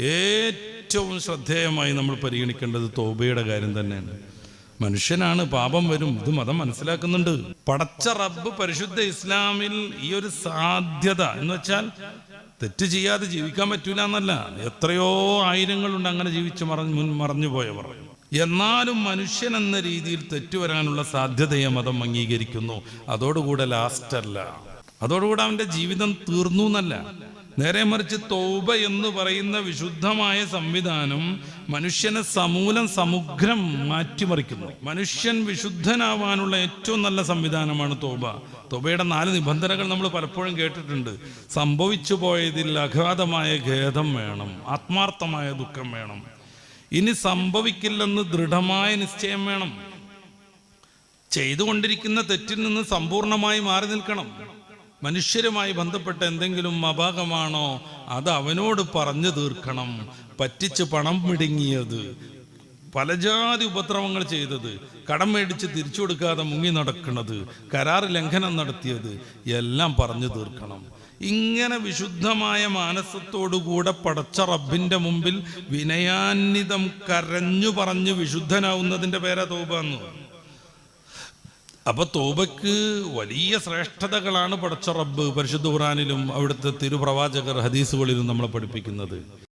ഏറ്റവും ശ്രദ്ധേയമായി നമ്മൾ പരിഗണിക്കേണ്ടത് തൗബയുടെ കാര്യം തന്നെയാണ്. മനുഷ്യനാണ്, പാപം വരും, ഇത് മതം മനസ്സിലാക്കുന്നുണ്ട്. പടച്ച റബ്ബ് പരിശുദ്ധ ഇസ്ലാമിൽ ഈ ഒരു സാധ്യത എന്ന് വെച്ചാൽ തെറ്റ് ചെയ്യാതെ ജീവിക്കാൻ പറ്റൂല എന്നല്ല, എത്രയോ ആയിരങ്ങളുണ്ട് അങ്ങനെ ജീവിച്ച് മറഞ്ഞു പോയവർ. എന്നാലും മനുഷ്യൻ എന്ന രീതിയിൽ തെറ്റുവരാനുള്ള സാധ്യതയെ മതം അംഗീകരിക്കുന്നു. അതോടുകൂടെ ലാസ്റ്റല്ല, അതോടുകൂടെ അവന്റെ ജീവിതം തീർന്നു എന്നല്ല, നേരെ മറിച്ച് തൗബ എന്ന് പറയുന്ന വിശുദ്ധമായ സംവിധാനം മനുഷ്യനെ സമഗ്രം മാറ്റിമറിക്കുന്നു. മനുഷ്യൻ വിശുദ്ധനാവാനുള്ള ഏറ്റവും നല്ല സംവിധാനമാണ് തൗബ. തൗബയുടെ 4 നിബന്ധനകൾ നമ്മൾ പലപ്പോഴും കേട്ടിട്ടുണ്ട്. സംഭവിച്ചു പോയതിൽ അഗാധമായ ഖേദം വേണം, ആത്മാർത്ഥമായ ദുഃഖം വേണം, ഇനി സംഭവിക്കില്ലെന്ന് ദൃഢമായ നിശ്ചയം വേണം, ചെയ്തുകൊണ്ടിരിക്കുന്ന തെറ്റിൽ നിന്ന് സമ്പൂർണമായി മാറി നിൽക്കണം, മനുഷ്യരുമായി ബന്ധപ്പെട്ട എന്തെങ്കിലും അപാകമാണോ അത് അവനോട് പറഞ്ഞു തീർക്കണം, പറ്റിച്ച് പണം മിടുങ്ങിയത്, പലജാതി ഉപദ്രവങ്ങൾ ചെയ്തത്, കടം മേടിച്ച് തിരിച്ചു കൊടുക്കാതെ മുങ്ങി നടക്കുന്നത്, കരാർ ലംഘനം നടത്തിയത് എല്ലാം പറഞ്ഞു തീർക്കണം. ഇങ്ങനെ വിശുദ്ധമായ മാനസത്തോടുകൂടെ പടച്ച റബ്ബിന്റെ മുമ്പിൽ വിനയാന്വിതം കരഞ്ഞു പറഞ്ഞു വിശുദ്ധനാവുന്നതിന്റെ പേരാ തൗബ എന്ന്. അപ്പൊ തൗബക്ക് വലിയ ശ്രേഷ്ഠതകളാണ് പടച്ച റബ്ബ് പരിശുദ്ധ ഖുർആനിലും അവിടുത്തെ തിരുപ്രവാചകർ ഹദീസുകളിലും നമ്മളെ പഠിപ്പിക്കുന്നത്.